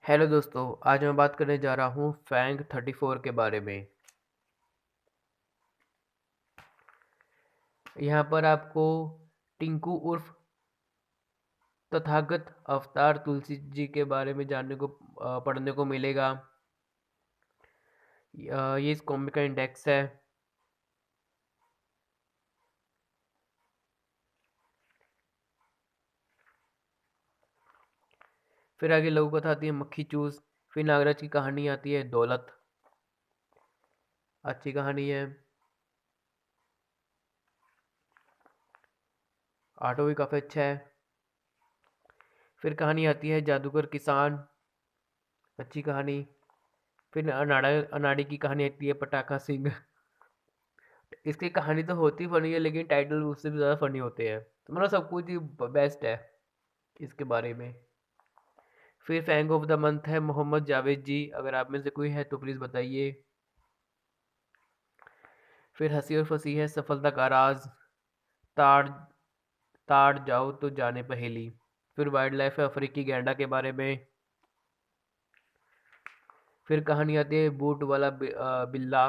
Hello दोस्तों, आज मैं बात करने जा रहा हूँ फैंग 34 के बारे में। यहाँ पर आपको टिंकू उर्फ तथागत अवतार तुलसी जी के बारे में जानने को पढ़ने को मिलेगा। ये इस कॉमिक का इंडेक्स है। फिर आगे लघु कथा आती है मक्खी चूस। फिर नागराज की कहानी आती है दौलत। अच्छी कहानी है। आटो भी काफ़ी अच्छा है। फिर कहानी आती है जादूगर किसान। अच्छी कहानी। फिर अनाड़ी की कहानी आती है पटाखा सिंह। इसकी कहानी तो होती फनी है, लेकिन टाइटल उससे भी ज़्यादा फनी होते हैं, तो मतलब सब कुछ ही बेस्ट है इसके बारे में। फिर फैंग ऑफ द मंथ है मोहम्मद जावेद जी। अगर आप में से कोई है तो प्लीज़ बताइए। फिर हंसी और फंसी है सफलता का राज। ताड़ ताड़ जाओ तो जाने पहेली। फिर वाइल्ड लाइफ है अफ्रीकी गैंडा के बारे में। फिर कहानी आती है बूट वाला बिल्ला।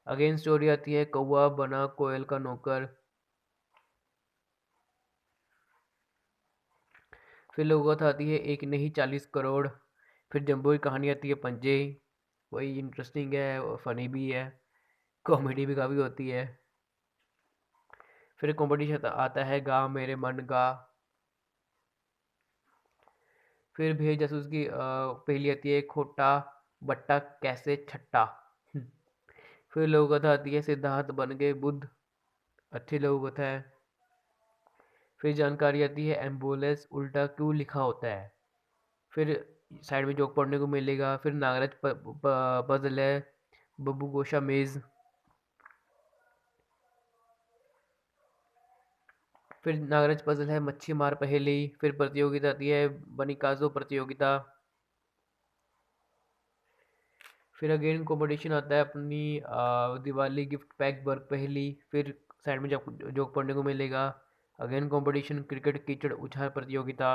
अगेन स्टोरी आती है कौवा बना कोयल का नौकर। फिर लोगों आती है एक नहीं 40 करोड़। फिर जम्बो की कहानी आती है पंजे। वही इंटरेस्टिंग है और फनी भी है। कॉमेडी भी काफ़ी होती है। फिर कंपटीशन आता है गा मेरे मन गा। फिर भेड़ जासूस की पहली आती है खोटा बट्टा कैसे छट्टा। फिर लोक कथा आती है सिद्धार्थ बन गए बुद्ध। अच्छी लोक कथा है। फिर जानकारी आती है एम्बुलेंस उल्टा क्यों लिखा होता है। फिर साइड में जोक पढ़ने को मिलेगा। फिर नागराज पजल है बब्बू गोशा मेज। फिर नागराज पजल है मच्छी मार पहेली। फिर प्रतियोगिता आती है बनिकाजो प्रतियोगिता। फिर अगेन कंपटीशन आता है अपनी दिवाली गिफ्ट पैक वर्क पहेली। फिर साइड में जोक पढ़ने को मिलेगा। अगेन कंपटीशन क्रिकेट कीचड़ उछाल प्रतियोगिता।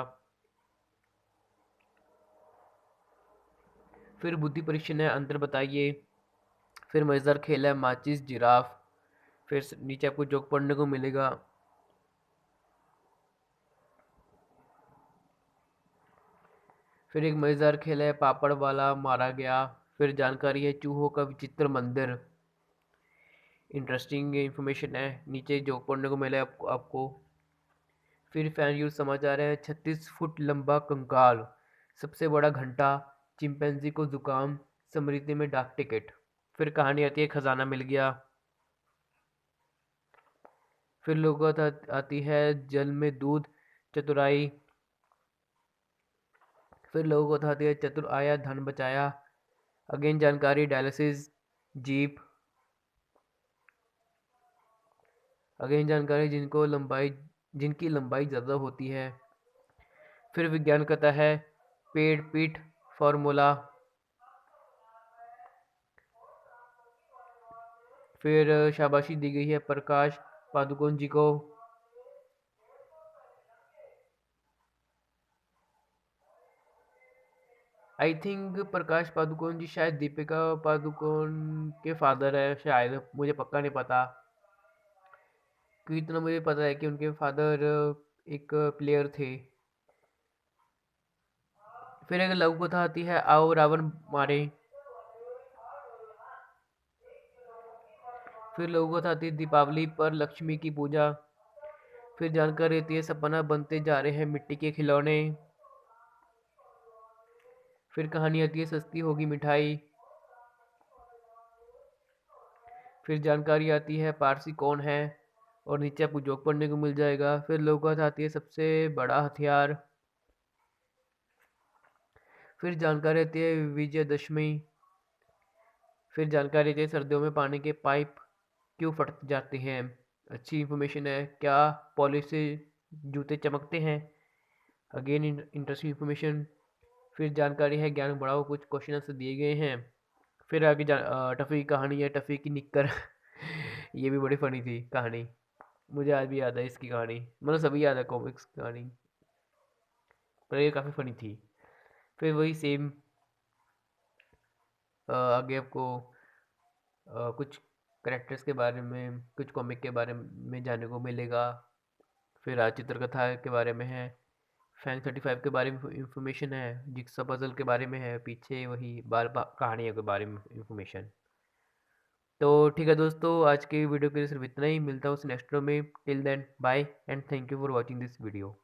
फिर बुद्धि परीक्षण है अंतर बताइए। फिर मजेदार खेल है माचिस जिराफ। फिर नीचे आपको जोक पढ़ने को मिलेगा। फिर एक मजेदार खेल है पापड़ वाला मारा गया। फिर जानकारी है चूहों का विचित्र मंदिर। इंटरेस्टिंग इंफॉर्मेशन है। नीचे जोक पढ़ने को मिला है आपको। फिर फैन न्यूज समाचार है 36 फुट लंबा कंकाल सबसे बड़ा घंटा चिंपैंजी को जुकाम स्मृति में डाक टिकट। फिर कहानी आती है खजाना मिल गया। फिर लोगों आती है जल में दूध चतुराई। फिर लोगों को आती है चतुर आया धन बचाया। अगेन जानकारी डायलिसिस जीप। अगेन जानकारी जिनकी लंबाई ज़्यादा होती है। फिर विज्ञान कथा है पेड़ पीठ फार्मूला। फिर शाबाशी दी गई है प्रकाश पादुकोण जी को। आई थिंक प्रकाश पादुकोण जी शायद दीपिका पादुकोण के फादर है शायद, मुझे पक्का नहीं पता। क्योंकि इतना मुझे पता है कि उनके फादर एक प्लेयर थे। फिर एक लघु कथा आती है आओ रावण मारे। फिर लघु कथा आती है दीपावली पर लक्ष्मी की पूजा। फिर जानकारी रहती है सपना बनते जा रहे हैं मिट्टी के खिलौने। फिर कहानी आती है सस्ती होगी मिठाई। फिर जानकारी आती है पारसी कौन है और नीचे आपको जोक पढ़ने को मिल जाएगा। फिर लोगों आती है सबसे बड़ा हथियार। फिर जानकारी आती है विजयदशमी। फिर जानकारी आती है सर्दियों में पानी के पाइप क्यों फट जाते हैं। अच्छी इन्फॉर्मेशन है। क्या पॉलिश से जूते चमकते हैं। Again interesting information. फिर जानकारी है ज्ञान बढ़ाओ कुछ क्वेश्चन आंसर दिए गए हैं। फिर आगे टफ़ी की कहानी है टफ़ी की निक्कर। ये भी बड़ी फनी थी कहानी। मुझे आज भी याद है इसकी कहानी, मतलब सभी याद है कॉमिक्स की कहानी। पर ये काफ़ी फ़नी थी। फिर वही सेम आगे आपको कुछ कैरेक्टर्स के बारे में, कुछ कॉमिक के बारे में जानने को मिलेगा। फिर आज चित्रकथा के बारे में है, फैन 35 के बारे में इंफॉर्मेशन है, जिक्सा पजल के बारे में है, पीछे वही बाल कहानियों के बारे में इंफॉर्मेशन। तो ठीक है दोस्तों, आज की वीडियो के लिए सिर्फ इतना ही। मिलता हूँ नेक्स्ट वीडियो में। Till then bye and thank you for watching this video.